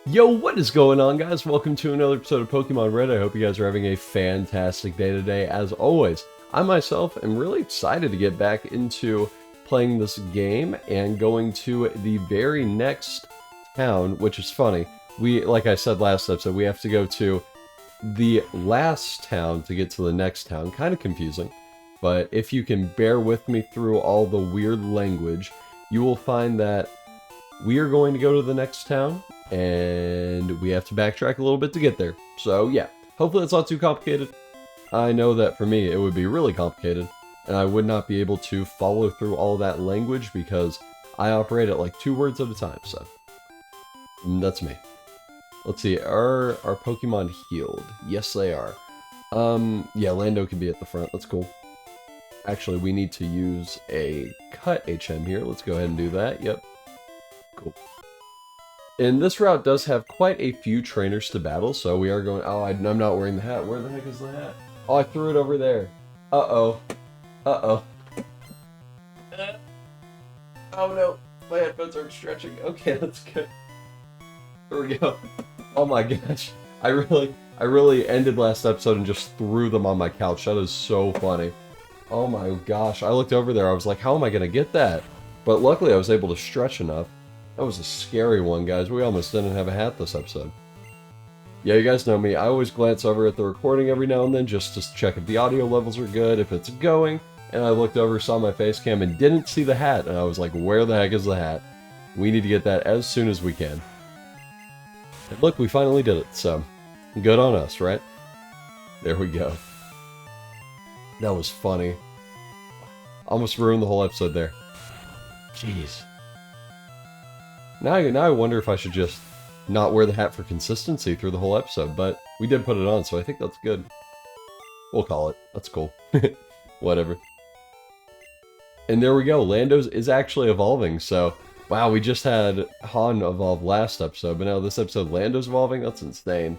Yo, what is going on, guys? Welcome to another episode of Pokemon Red. I hope you guys are having a fantastic day today. As always, I myself am really excited to get back into playing this game and going to the very next town, which is funny. Like I said last episode, we have to go to the last town to get to the next town. Kind of confusing, but if you can bear with me through all the weird language, you will find that we are going to go to the next town, and we have to backtrack a little bit to get there. So yeah, hopefully it's not too complicated. I know that for me it would be really complicated, and I would not be able to follow through all that language because I operate at like 2 words at a time, so that's me. Let's see, are our Pokemon healed? Yes, they are. Yeah, Lando can be at the front, that's cool. Actually, we need to use a cut HM here. Let's go ahead and do that, yep. Cool. And this route does have quite a few trainers to battle, so we are going... Oh, I'm not wearing the hat. Where the heck is the hat? Oh, I threw it over there. Uh-oh. Uh-oh. Oh no, my headphones aren't stretching. Okay, let's go. Here we go. Oh my gosh. I really ended last episode and just threw them on my couch. That is so funny. Oh my gosh. I looked over there, I was like, how am I gonna get that? But luckily I was able to stretch enough. That was a scary one, guys. We almost didn't have a hat this episode. Yeah, you guys know me. I always glance over at the recording every now and then just to check if the audio levels are good, if it's going. And I looked over, saw my face cam, and didn't see the hat. And I was like, where the heck is the hat? We need to get that as soon as we can. And look, we finally did it, so good on us, right? There we go. That was funny. Almost ruined the whole episode there. Jeez. Now I wonder if I should just not wear the hat for consistency through the whole episode, but we did put it on, so I think that's good. We'll call it. That's cool. Whatever. And there we go. Lando's is actually evolving, so... Wow, we just had Han evolve last episode, but now this episode Lando's evolving? That's insane.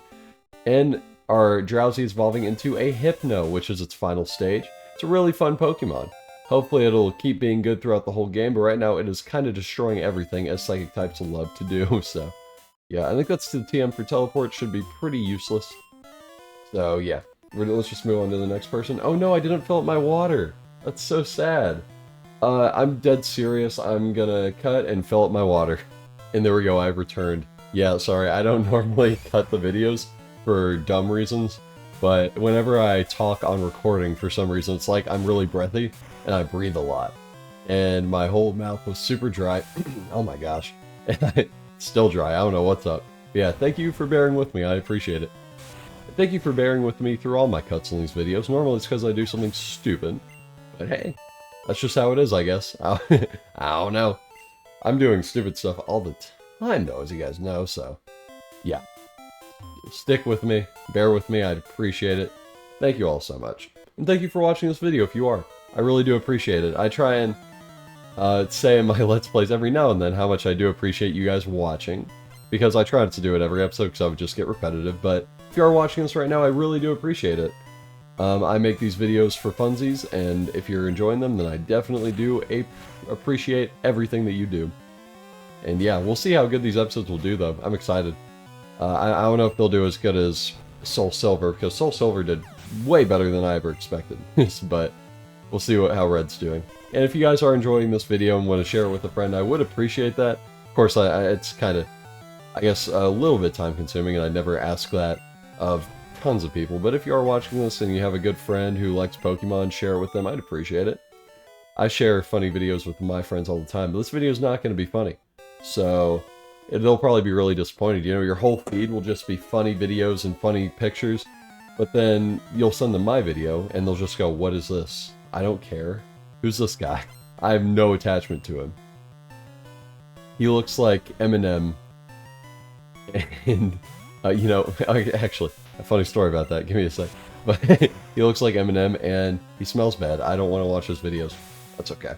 And our Drowsy is evolving into a Hypno, which is its final stage. It's a really fun Pokemon. Hopefully it'll keep being good throughout the whole game, but right now it is kind of destroying everything, as Psychic types love to do, so... Yeah, I think that's the TM for Teleport, should be pretty useless. So yeah, let's just move on to the next person. Oh no, I didn't fill up my water! That's so sad. I'm dead serious, I'm gonna cut and fill up my water. And there we go, I've returned. Yeah, sorry, I don't normally cut the videos for dumb reasons, but whenever I talk on recording for some reason, it's like I'm really breathy, and I breathe a lot. And my whole mouth was super dry. Oh my gosh. And still dry, I don't know what's up. But yeah, thank you for bearing with me, I appreciate it. Thank you for bearing with me through all my cuts in these videos. Normally it's because I do something stupid, but hey, that's just how it is, I guess. I don't know. I'm doing stupid stuff all the time, though, as you guys know, so... Yeah. Stick with me, bear with me, I'd appreciate it. Thank you all so much. And thank you for watching this video if you are. I really do appreciate it. I try and say in my Let's Plays every now and then how much I do appreciate you guys watching. Because I try not to do it every episode because I would just get repetitive, but if you are watching this right now, I really do appreciate it. I make these videos for funsies, and if you're enjoying them, then I definitely do appreciate everything that you do. And yeah, we'll see how good these episodes will do, though. I'm excited. I don't know if they'll do as good as Soul Silver, because Soul Silver did way better than I ever expected. But we'll see how Red's doing. And if you guys are enjoying this video and want to share it with a friend, I would appreciate that. Of course, it's kind of, I guess, a little bit time-consuming, and I never ask that of tons of people, but if you are watching this and you have a good friend who likes Pokemon, share it with them, I'd appreciate it. I share funny videos with my friends all the time, but this video is not going to be funny. So, it'll probably be really disappointing. You know, your whole feed will just be funny videos and funny pictures, but then you'll send them my video, and they'll just go, what is this? I don't care. Who's this guy? I have no attachment to him. He looks like Eminem, and, you know, actually... A funny story about that, give me a sec. But he looks like Eminem, and he smells bad. I don't want to watch his videos. That's okay.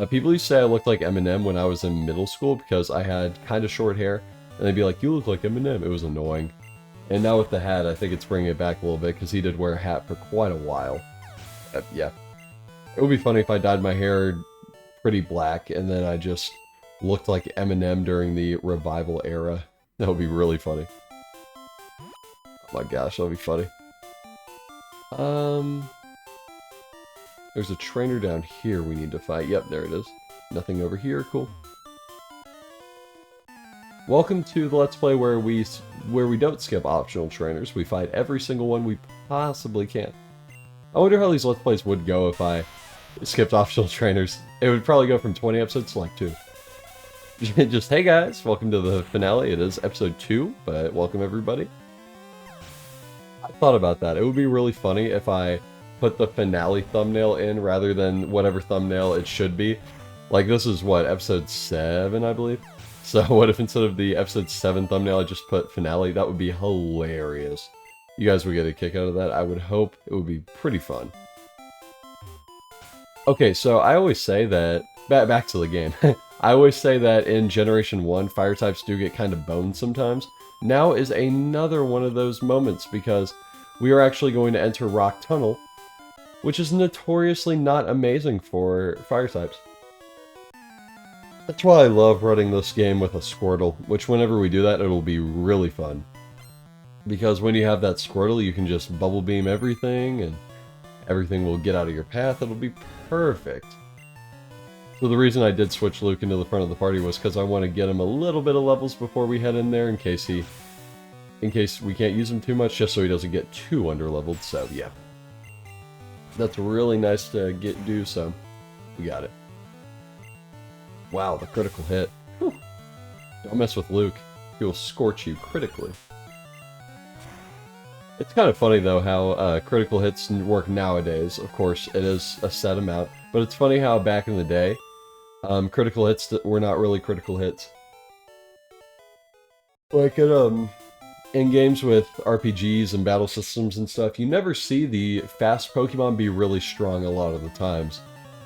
People used to say I looked like Eminem when I was in middle school because I had kind of short hair. And they'd be like, you look like Eminem. It was annoying. And now with the hat, I think it's bringing it back a little bit because he did wear a hat for quite a while. Yeah. It would be funny if I dyed my hair pretty black and then I just looked like Eminem during the revival era. That would be really funny. Oh my gosh, that would be funny. There's a trainer down here we need to fight. Yep, there it is. Nothing over here. Cool. Welcome to the Let's Play where we don't skip optional trainers. We fight every single one we possibly can. I wonder how these Let's Plays would go if I skipped optional trainers. It would probably go from 20 episodes to like 2. Just, hey guys, welcome to the finale. It is episode 2, but welcome everybody. I thought about that. It would be really funny if I put the finale thumbnail in rather than whatever thumbnail it should be. Like, this is what, episode 7, I believe? So what if instead of the episode 7 thumbnail I just put finale? That would be hilarious. You guys would get a kick out of that. I would hope. It would be pretty fun. Okay, so I always say that... Back to the game. I always say that in Generation 1, fire types do get kind of boned sometimes. Now is another one of those moments because we are actually going to enter Rock Tunnel, which is notoriously not amazing for fire types. That's why I love running this game with a Squirtle, which whenever we do that, it'll be really fun. Because when you have that Squirtle, you can just bubble beam everything, and everything will get out of your path. It'll be perfect. So the reason I did switch Luke into the front of the party was because I want to get him a little bit of levels before we head in there in case we can't use him too much, just so he doesn't get too underleveled. So yeah, that's really nice to do. So we got it. Wow, the critical hit. Whew. Don't mess with Luke. He will scorch you critically. It's kind of funny though how critical hits work nowadays. Of course, it is a set amount, but it's funny how back in the day, critical hits were not really critical hits. Like in games with RPGs and battle systems and stuff, you never see the fast Pokemon be really strong a lot of the times.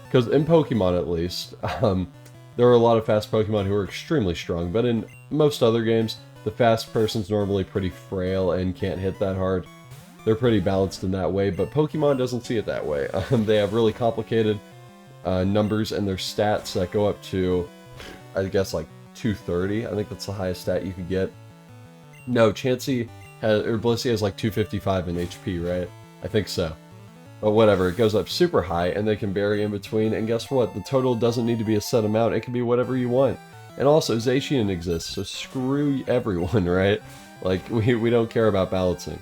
Because in Pokemon at least, there are a lot of fast Pokemon who are extremely strong, but in most other games, the fast person's normally pretty frail and can't hit that hard. They're pretty balanced in that way, but Pokemon doesn't see it that way. They have really complicated numbers in their stats that go up to, I guess, like 230. I think that's the highest stat you could get. No, Chansey or Blissey has like 255 in HP, right? I think so. But whatever, it goes up super high, and they can vary in between, and guess what? The total doesn't need to be a set amount, it can be whatever you want. And also, Zacian exists, so screw everyone, right? Like, we don't care about balancing.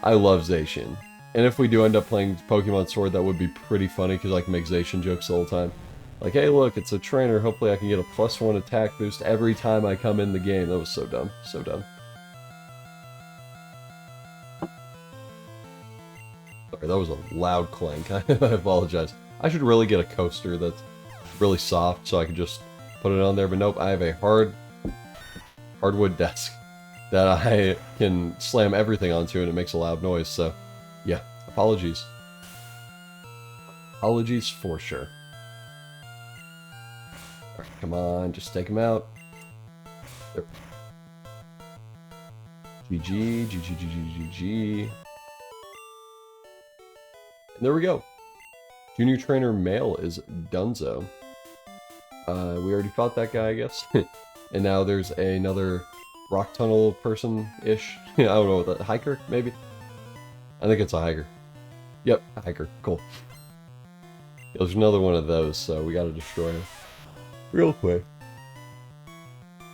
I love Zacian. And if we do end up playing Pokemon Sword, that would be pretty funny, because I can make Zacian jokes the whole time. Like, hey look, it's a trainer, hopefully I can get a +1 attack boost every time I come in the game. That was so dumb, so dumb. Sorry, that was a loud clank, I apologize. I should really get a coaster that's really soft, so I can just put it on there, but nope, I have a hardwood desk that I can slam everything onto and it makes a loud noise, so yeah, apologies. Apologies for sure. Alright, come on, just take him out. There. GG, GG, GG, GG. And there we go. Junior Trainer Male is Dunzo. We already fought that guy, I guess. And now there's another rock tunnel person-ish. I don't know what that, hiker, maybe? I think it's a hiker. Yep, a hiker, cool. Yeah, there's another one of those, so we gotta destroy him. Real quick.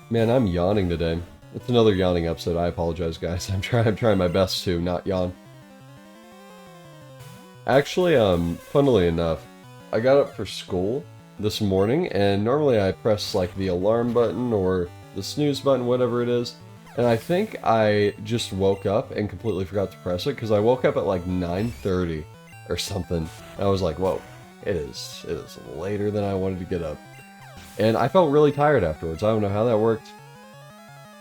Man, I'm yawning today. It's another yawning episode, I apologize guys. I'm trying my best to not yawn. Actually, funnily enough, I got up for school this morning, and normally I press like the alarm button or the snooze button, whatever it is, and I think I just woke up and completely forgot to press it because I woke up at like 9:30 or something. And I was like, whoa, it is later than I wanted to get up. And I felt really tired afterwards. I don't know how that worked.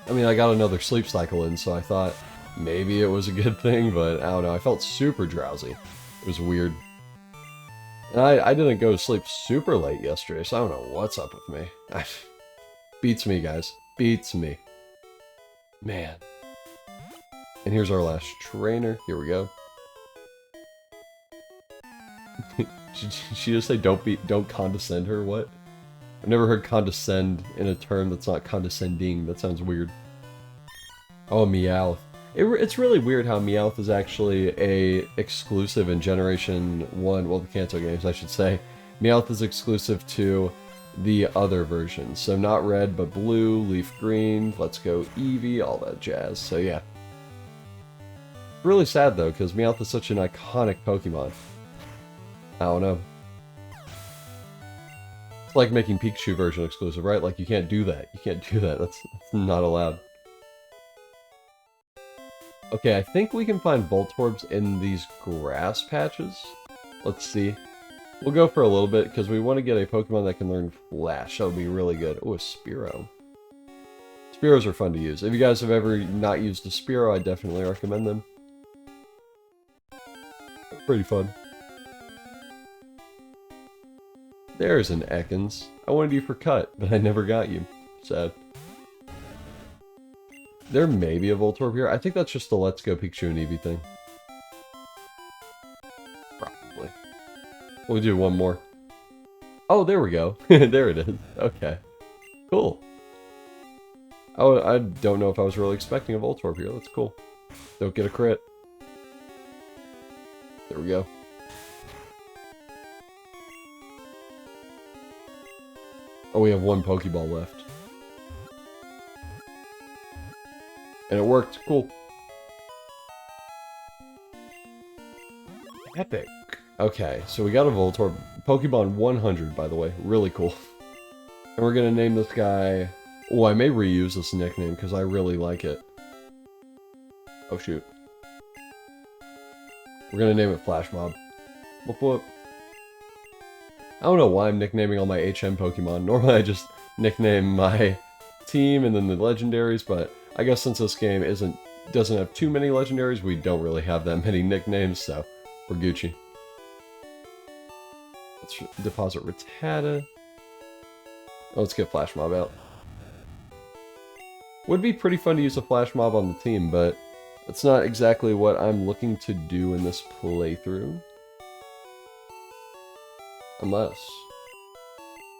I mean, I got another sleep cycle in, so I thought maybe it was a good thing, but I don't know. I felt super drowsy. It was weird. And I didn't go to sleep super late yesterday, so I don't know what's up with me. Beats me, guys. Beats me. Man. And here's our last trainer. Here we go. She just say don't condescend her? What? I've never heard condescend in a term that's not condescending. That sounds weird. Oh, Meowth. It's really weird how Meowth is actually a exclusive in Generation 1, well, the Kanto games, I should say. Meowth is exclusive to the other versions. So not red, but blue, leaf green, let's go Eevee, all that jazz. So yeah. Really sad though, because Meowth is such an iconic Pokemon. I don't know. It's like making Pikachu version exclusive, right? Like, you can't do that. You can't do that. That's not allowed. Okay, I think we can find Voltorbs in these grass patches. Let's see. We'll go for a little bit, because we want to get a Pokemon that can learn Flash. That would be really good. Oh, a Spearow. Spearows are fun to use. If you guys have ever not used a Spearow, I definitely recommend them. Pretty fun. There's an Ekans. I wanted you for Cut, but I never got you. Sad. There may be a Voltorb here. I think that's just the Let's Go Pikachu and Eevee thing. Probably. We'll do one more. Oh, there we go. There it is. Okay. Cool. Oh, I don't know if I was really expecting a Voltorb here. That's cool. Don't get a crit. There we go. Oh, we have one Pokeball left. And it worked. Cool. Epic. Okay, so we got a Voltorb. Pokemon 100, by the way. Really cool. And we're gonna name this guy... Oh, I may reuse this nickname, because I really like it. Oh, shoot. We're gonna name it Flash Mob. Whoop whoop. I don't know why I'm nicknaming all my HM Pokemon. Normally I just nickname my team and then the legendaries, but I guess since this game doesn't have too many legendaries, we don't really have that many nicknames, so we're Gucci. Let's deposit Rattata. Oh, let's get Flash Mob out. Would be pretty fun to use a Flash Mob on the team, but that's not exactly what I'm looking to do in this playthrough. Unless...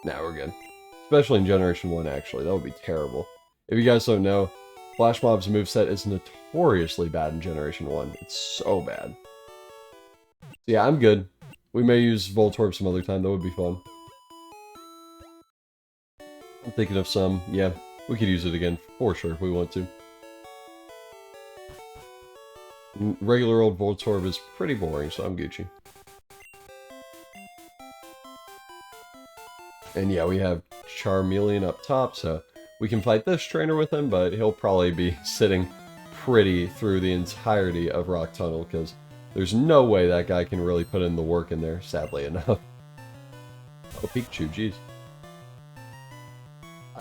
Nah, we're good. Especially in Generation 1, actually. That would be terrible. If you guys don't know, Flash Mob's moveset is notoriously bad in Generation 1. It's so bad. So yeah, I'm good. We may use Voltorb some other time. That would be fun. I'm thinking of some. Yeah, we could use it again for sure if we want to. Regular old Voltorb is pretty boring, so I'm Gucci. And yeah, we have Charmeleon up top, so we can fight this trainer with him, but he'll probably be sitting pretty through the entirety of Rock Tunnel, because there's no way that guy can really put in the work in there, sadly enough. Oh, Pikachu, jeez.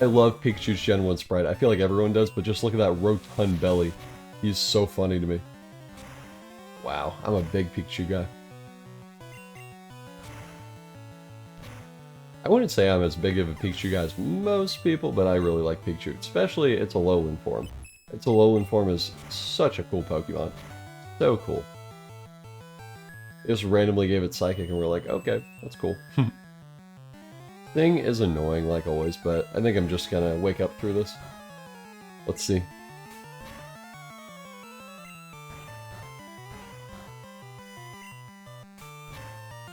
I love Pikachu's Gen 1 sprite. I feel like everyone does, but just look at that rotund belly. He's so funny to me. Wow, I'm a big Pikachu guy. I wouldn't say I'm as big of a Pikachu guy as most people, but I really like Pikachu. Especially its Alolan form. Its Alolan form is such a cool Pokemon. So cool. It just randomly gave it Psychic and we're like, okay, that's cool. Thing is annoying like always, but I think I'm just gonna wake up through this. Let's see.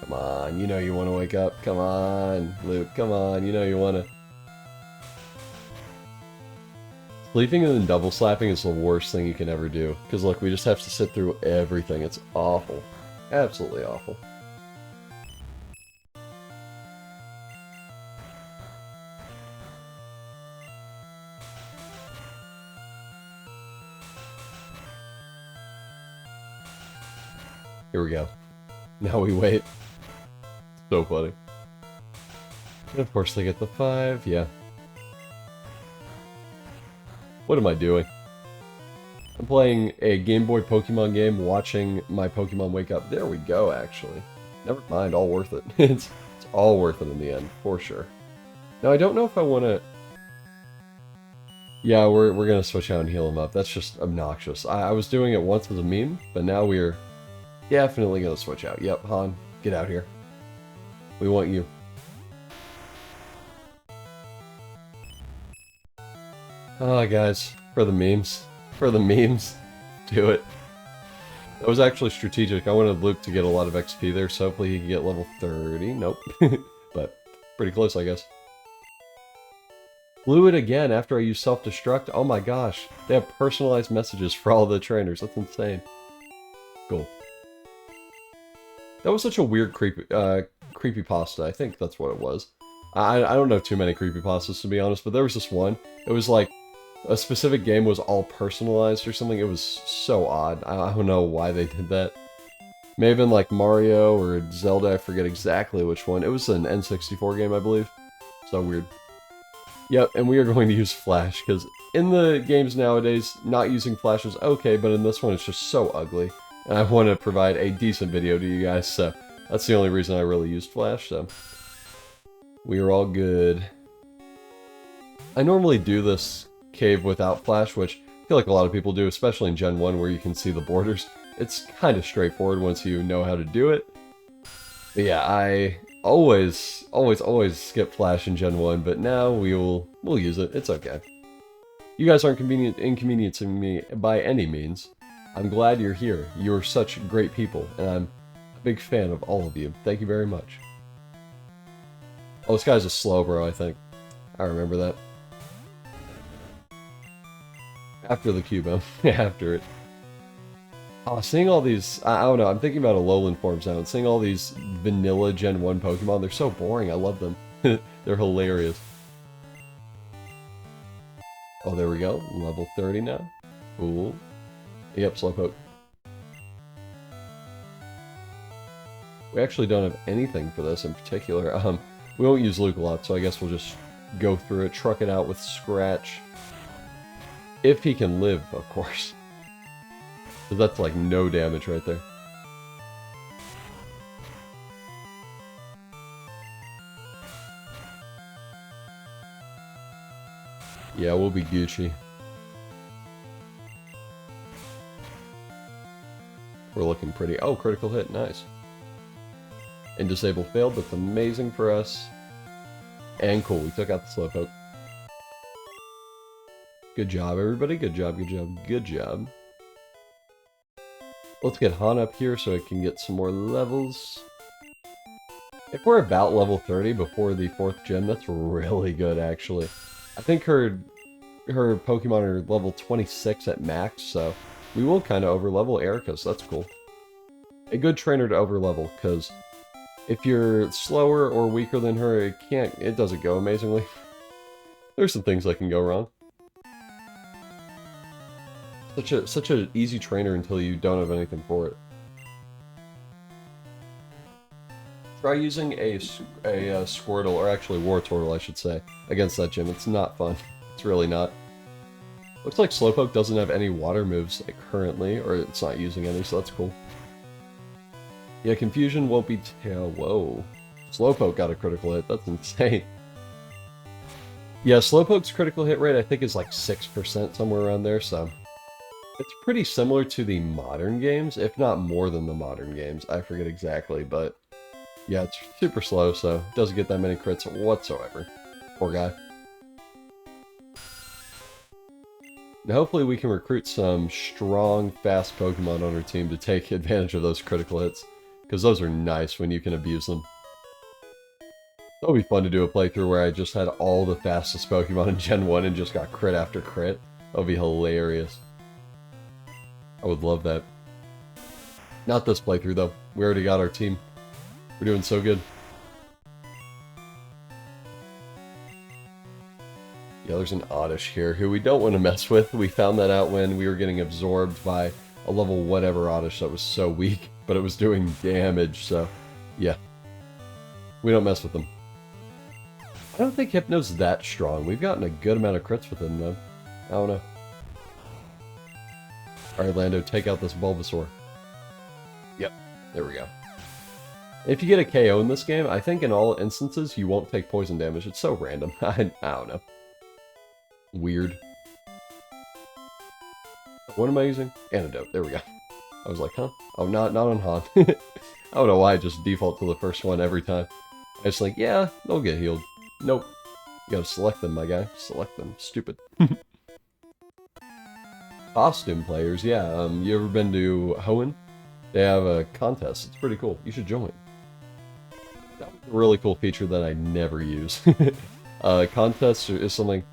Come on, you know you want to wake up. Come on, Luke, come on, you know you want to. Sleeping and then double slapping is the worst thing you can ever do. Because look, we just have to sit through everything. It's awful. Absolutely awful. Here we go. Now we wait. So funny. And of course they get the 5, yeah. What am I doing? I'm playing a Game Boy Pokemon game, watching my Pokemon wake up. There we go, actually. Never mind, all worth it. It's all worth it in the end, for sure. Now, I don't know if I want to... Yeah, we're going to switch out and heal him up. That's just obnoxious. I was doing it once as a meme, but now we're definitely going to switch out. Yep, Han, get out here. We want you. Oh, guys, for the memes. For the memes, do it. That was actually strategic. I wanted Luke to get a lot of XP there, so hopefully he can get level 30. Nope. But pretty close, I guess. Blew it again after I used self-destruct. Oh my gosh. They have personalized messages for all the trainers. That's insane. Cool. That was such a weird creepypasta. I think that's what it was. I don't know too many creepypastas, to be honest, but there was this one. It was like a specific game was all personalized or something. It was so odd. I don't know why they did that. May have been like Mario or Zelda. I forget exactly which one. It was an N64 game, I believe. So weird. Yep, and we are going to use Flash, because in the games nowadays, not using Flash is okay, but in this one it's just so ugly. And I want to provide a decent video to you guys, so that's the only reason I really used Flash, so we are all good. I normally do this cave without Flash, which I feel like a lot of people do, especially in Gen 1 where you can see the borders. It's kind of straightforward once you know how to do it. But yeah, I always skip Flash in Gen 1, but now we'll use it. It's okay. You guys aren't inconveniencing me by any means. I'm glad you're here. You're such great people, and I'm a big fan of all of you. Thank you very much. Oh, this guy's a Slowbro, I think. I remember that. After the Cubone. After it. Oh, seeing all these... I don't know, I'm thinking about Alolan forms now, and seeing all these vanilla Gen 1 Pokemon, they're so boring, I love them. They're hilarious. Oh, there we go. Level 30 now. Cool. Yep, Slowpoke. We actually don't have anything for this in particular. We won't use Luke a lot, so I guess we'll just go through it, truck it out with Scratch. If he can live, of course. Because that's like no damage right there. Yeah, we'll be Gucci. We're looking pretty... Oh, critical hit, nice. And disable failed, that's amazing for us. And cool, we took out the Slowpoke. Good job, everybody. Good job, good job, good job. Let's get Han up here so I can get some more levels. If we're about level 30 before the 4th gen, that's really good, actually. I think her Pokemon are level 26 at max, so we will kind of overlevel Erica, so that's cool. A good trainer to overlevel, because if you're slower or weaker than her, it doesn't go amazingly. There's some things that can go wrong. Such an easy trainer until you don't have anything for it. Try using a Squirtle, or actually Wartortle, I should say, against that gym. It's not fun. It's really not. Looks like Slowpoke doesn't have any water moves currently, or it's not using any, so that's cool. Yeah, Confusion won't be... Whoa. Slowpoke got a critical hit. That's insane. Yeah, Slowpoke's critical hit rate I think is like 6%, somewhere around there, so... It's pretty similar to the modern games, if not more than the modern games. I forget exactly, but... Yeah, it's super slow, so it doesn't get that many crits whatsoever. Poor guy. Now hopefully we can recruit some strong, fast Pokemon on our team to take advantage of those critical hits. Because those are nice when you can abuse them. It'll be fun to do a playthrough where I just had all the fastest Pokemon in Gen 1 and just got crit after crit. That would be hilarious. I would love that. Not this playthrough though. We already got our team. We're doing so good. Yeah, there's an Oddish here who we don't want to mess with. We found that out when we were getting absorbed by a level whatever Oddish that was so weak, but it was doing damage, so yeah. We don't mess with them. I don't think Hypno's that strong. We've gotten a good amount of crits with him though. I don't know. Alright, Lando, take out this Bulbasaur. Yep, there we go. If you get a KO in this game, I think in all instances you won't take poison damage. It's so random. I don't know. Weird. What am I using? Antidote. There we go. I was like, huh? Oh, not on Han. I don't know why I just default to the first one every time. I just like, yeah, they'll get healed. Nope. You gotta select them, my guy. Select them. Stupid. Costume players, yeah. You ever been to Hoenn? They have a contest. It's pretty cool. You should join. That was a really cool feature that I never use. Contests is something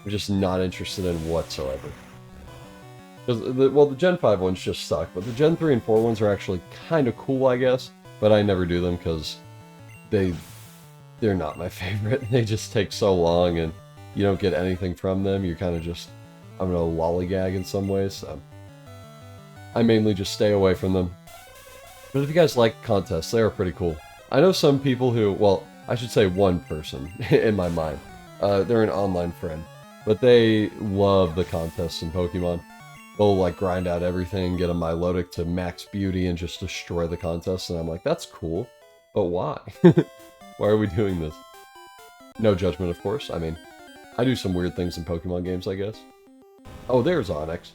I'm just not interested in whatsoever. Well, the Gen 5 ones just suck, but the Gen 3 and 4 ones are actually kind of cool, I guess. But I never do them because they're not my favorite. They just take so long, and you don't get anything from them. You're kind of just, I don't know, lollygag in some ways. So I mainly just stay away from them. But if you guys like contests, they are pretty cool. I know some people who, well, I should say one person in my mind. They're an online friend, but they love the contests in Pokemon. They'll like grind out everything, get a Milotic to max beauty, and just destroy the contest. And I'm like, that's cool, but why? Why are we doing this? No judgment, of course. I mean, I do some weird things in Pokemon games, I guess. Oh, there's Onix.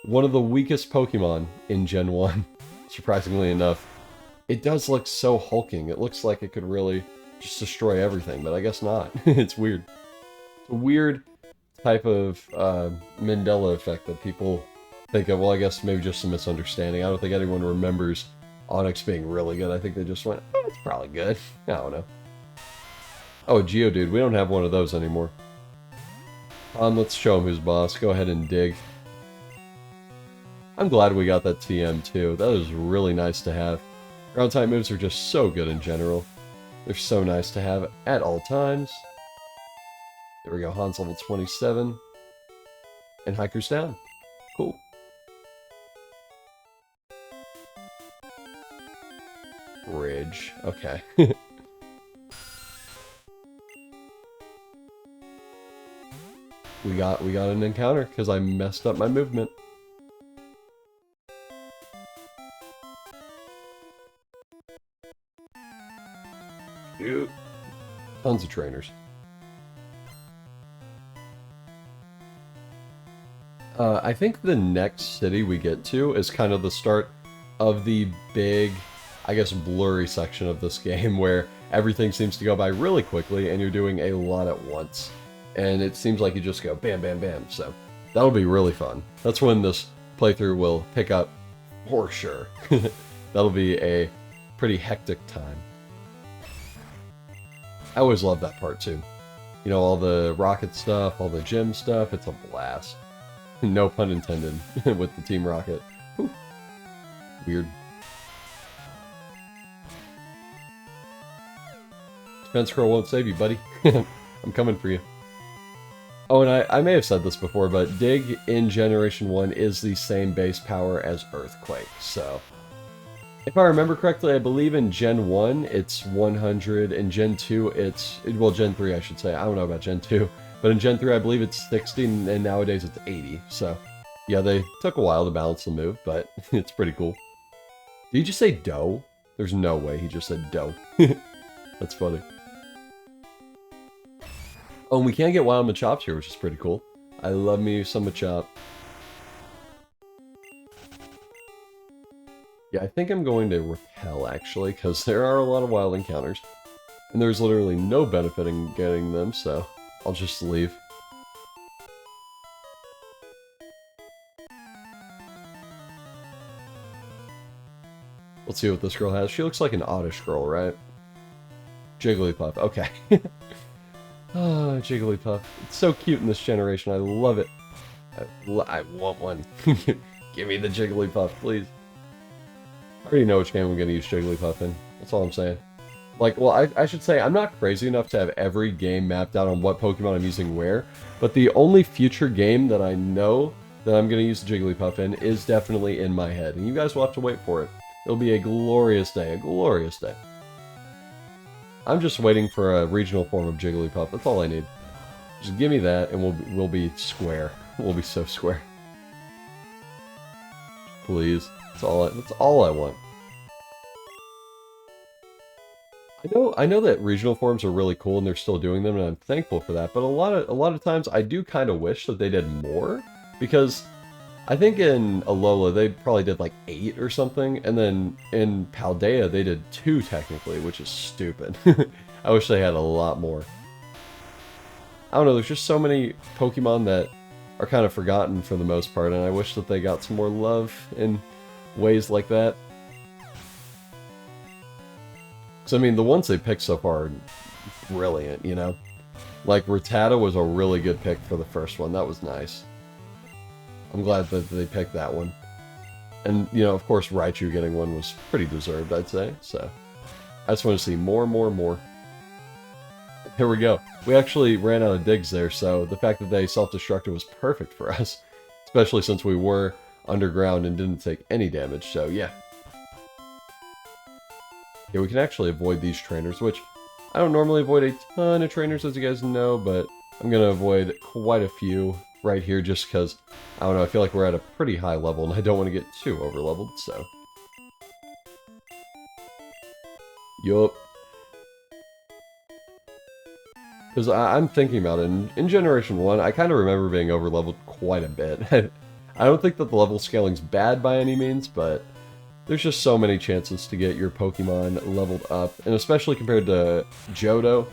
One of the weakest Pokemon in Gen 1, surprisingly enough. It does look so hulking. It looks like it could really just destroy everything, but I guess not. It's weird. It's a weird type of Mandela effect that people think of. Well, I guess maybe just a misunderstanding. I don't think anyone remembers Onix being really good. I think they just went, oh, it's probably good. I don't know. Oh, Geodude. We don't have one of those anymore. Let's show him who's boss. Go ahead and dig. I'm glad we got that TM too. That is really nice to have. Ground type moves are just so good in general. They're so nice to have at all times. There we go, Han's level 27. And Haiku's down. Cool. Bridge. Okay. we got an encounter because I messed up my movement. Shoot. Tons of trainers. I think the next city we get to is kind of the start of the big, I guess, blurry section of this game where everything seems to go by really quickly and you're doing a lot at once. And it seems like you just go bam, bam, bam. So that'll be really fun. That's when this playthrough will pick up for sure. That'll be a pretty hectic time. I always love that part too. You know, all the rocket stuff, all the gym stuff, it's a blast. No pun intended with the Team Rocket. Whew. Weird. Defense Curl won't save you, buddy. I'm coming for you. Oh, and I may have said this before, but Dig in Generation 1 is the same base power as Earthquake, so... If I remember correctly, I believe in Gen 1 it's 100, in Gen 2 it's... Well, Gen 3 I should say, I don't know about Gen 2. But in Gen 3 I believe it's 60, and nowadays it's 80, so... Yeah, they took a while to balance the move, but it's pretty cool. Did he just say dough? There's no way he just said dough. That's funny. Oh, and we can get Wild Machops here, which is pretty cool. I love me some Machop. Yeah, I think I'm going to Repel, actually, because there are a lot of wild encounters. And there's literally no benefit in getting them, so I'll just leave. Let's see what this girl has. She looks like an Oddish girl, right? Jigglypuff, okay. Oh, Jigglypuff. It's so cute in this generation, I love it. I want one. Give me the Jigglypuff, please. I already know which game I'm going to use Jigglypuff in. That's all I'm saying. Like, well, I should say, I'm not crazy enough to have every game mapped out on what Pokemon I'm using where, but the only future game that I know that I'm going to use the Jigglypuff in is definitely in my head, and you guys will have to wait for it. It'll be a glorious day, a glorious day. I'm just waiting for a regional form of Jigglypuff, that's all I need. Just give me that, and we'll be square. We'll be so square. Please. That's all I want. I know that regional forms are really cool and they're still doing them, and I'm thankful for that, but a lot of times I do kind of wish that they did more, because I think in Alola they probably did like 8 or something, and then in Paldea they did 2 technically, which is stupid. I wish they had a lot more. I don't know, there's just so many Pokemon that are kind of forgotten for the most part, and I wish that they got some more love in ways like that. So, I mean, the ones they picked so far are brilliant, you know? Like, Rattata was a really good pick for the first one. That was nice. I'm glad that they picked that one. And, you know, of course, Raichu getting one was pretty deserved, I'd say. So, I just want to see more. Here we go. We actually ran out of digs there, so the fact that they self-destructed was perfect for us. Especially since we were underground and didn't take any damage, so yeah. Yeah, we can actually avoid these trainers, which I don't normally avoid a ton of trainers, as you guys know, but I'm going to avoid quite a few right here just because, I don't know, I feel like we're at a pretty high level and I don't want to get too over-leveled, so. Yup. Because I'm thinking about it, in Generation 1, I kind of remember being over-leveled quite a bit. I don't think that the level scaling's bad by any means, but there's just so many chances to get your Pokemon leveled up, and especially compared to Johto,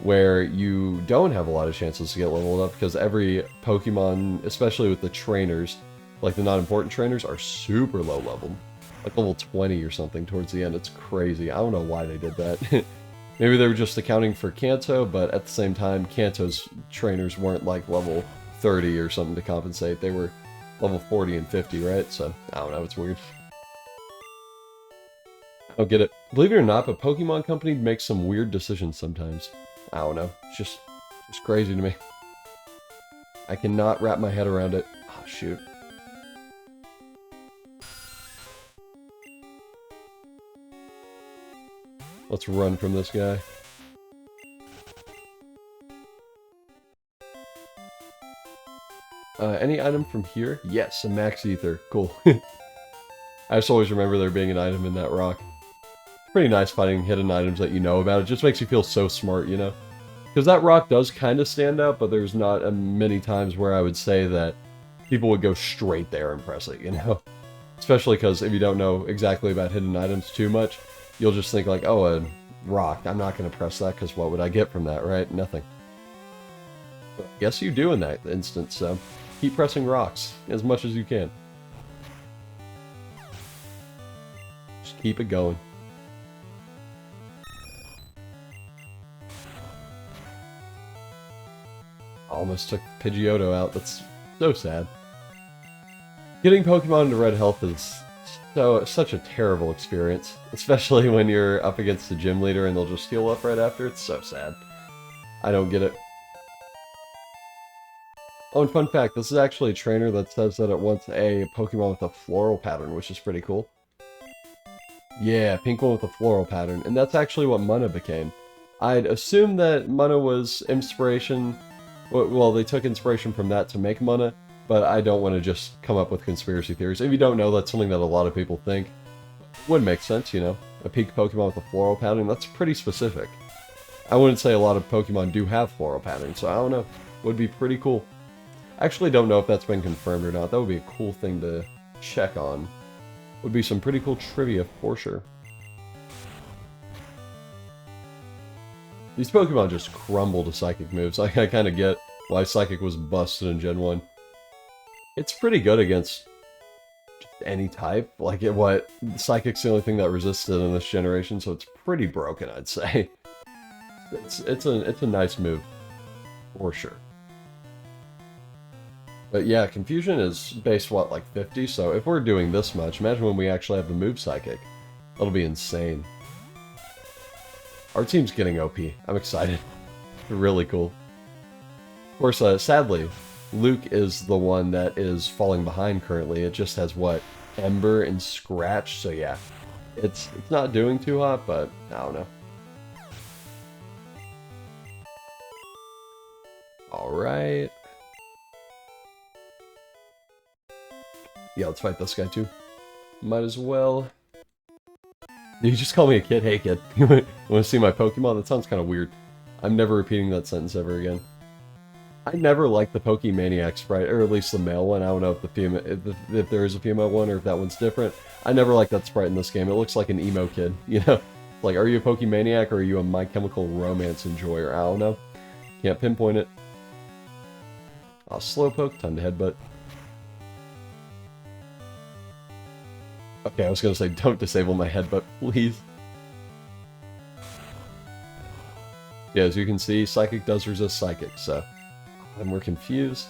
where you don't have a lot of chances to get leveled up, because every Pokemon, especially with the trainers, like the not-important trainers, are super low-leveled. Like level 20 or something towards the end. It's crazy. I don't know why they did that. Maybe they were just accounting for Kanto, but at the same time, Kanto's trainers weren't like level 30 or something to compensate. They were level 40 and 50, right? So, I don't know, it's weird. I don't get it. Believe it or not, but Pokemon Company makes some weird decisions sometimes. I don't know. It's just crazy to me. I cannot wrap my head around it. Oh, shoot. Let's run from this guy. Any item from here? Yes, a Max Ether. Cool. I just always remember there being an item in that rock. Pretty nice finding hidden items that you know about. It just makes you feel so smart, you know? Because that rock does kind of stand out, but there's not many times where I would say that people would go straight there and press it, you know? Especially because if you don't know exactly about hidden items too much, you'll just think like, oh, a rock. I'm not going to press that because what would I get from that, right? Nothing. But yes, you do in that instance, so keep pressing rocks as much as you can. Just keep it going. Almost took Pidgeotto out. That's so sad. Getting Pokemon into Red Health is such a terrible experience, especially when you're up against the gym leader and they'll just heal up right after. It's so sad. I don't get it. Oh, and fun fact, this is actually a trainer that says that it wants a Pokemon with a floral pattern, which is pretty cool. Yeah, pink one with a floral pattern, and that's actually what Munna became. I'd assume that Munna was inspiration. Well, they took inspiration from that to make Munna, but I don't want to just come up with conspiracy theories. If you don't know, that's something that a lot of people think. Would make sense, you know? A pink Pokemon with a floral pattern, that's pretty specific. I wouldn't say a lot of Pokemon do have floral patterns, so I don't know. Would be pretty cool. I actually don't know if that's been confirmed or not. That would be a cool thing to check on. Would be some pretty cool trivia for sure. These Pokemon just crumble to Psychic moves. I kind of get why Psychic was busted in Gen 1. It's pretty good against just any type. Like, Psychic's the only thing that resisted in this generation, so it's pretty broken, I'd say. It's a nice move, for sure. But yeah, Confusion is base, what, like 50? So if we're doing this much, imagine when we actually have the move Psychic. That'll be insane. Our team's getting OP. I'm excited. Really cool. Of course, sadly, Luke is the one that is falling behind currently. It just has, what, Ember and Scratch? So yeah, it's not doing too hot, but I don't know. Alright. Yeah, let's fight this guy too. Might as well. Did you just call me a kid? Hey kid, you want to see my Pokemon? That sounds kind of weird. I'm never repeating that sentence ever again. I never liked the Pokemaniac sprite, or at least the male one. I don't know if the female, if there is a female one, or if that one's different. I never liked that sprite in this game. It looks like an emo kid, you know? Like, are you a Pokemaniac, or are you a My Chemical Romance enjoyer? I don't know. Can't pinpoint it. Oh, Slowpoke, time to headbutt. Okay, I was gonna say, don't disable my headbutt, please. Yeah, as you can see, Psychic does resist Psychic, so... And we're confused.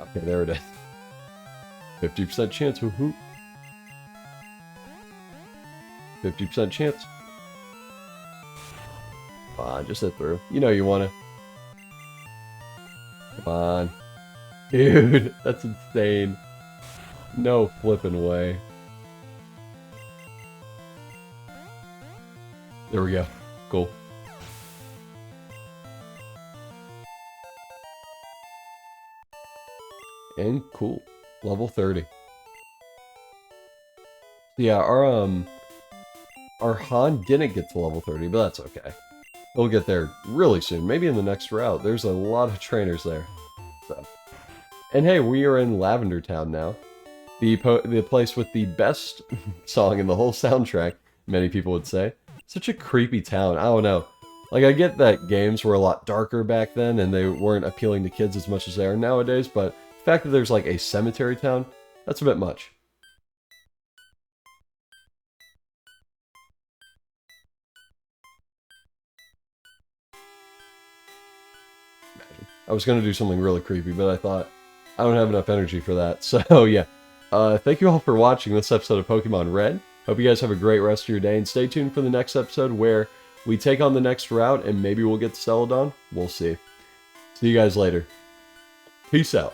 Okay, there it is. 50% chance, woohoo. 50% chance. Come on, just hit through. You know you wanna. Come on. Dude, that's insane. No flipping way. There we go. Cool. And cool. Level 30. Yeah, our Han didn't get to level 30, but that's okay. We'll get there really soon. Maybe in the next route. There's a lot of trainers there. So. And hey, we are in Lavender Town now. The place with the best song in the whole soundtrack, many people would say. Such a creepy town. I don't know. Like, I get that games were a lot darker back then, and they weren't appealing to kids as much as they are nowadays, but the fact that there's, like, a cemetery town, that's a bit much. Imagine. I was going to do something really creepy, but I thought, I don't have enough energy for that. So, yeah. Thank you all for watching this episode of Pokemon Red. Hope you guys have a great rest of your day, and stay tuned for the next episode where we take on the next route, and maybe we'll get to Celadon. We'll see. See you guys later. Peace out.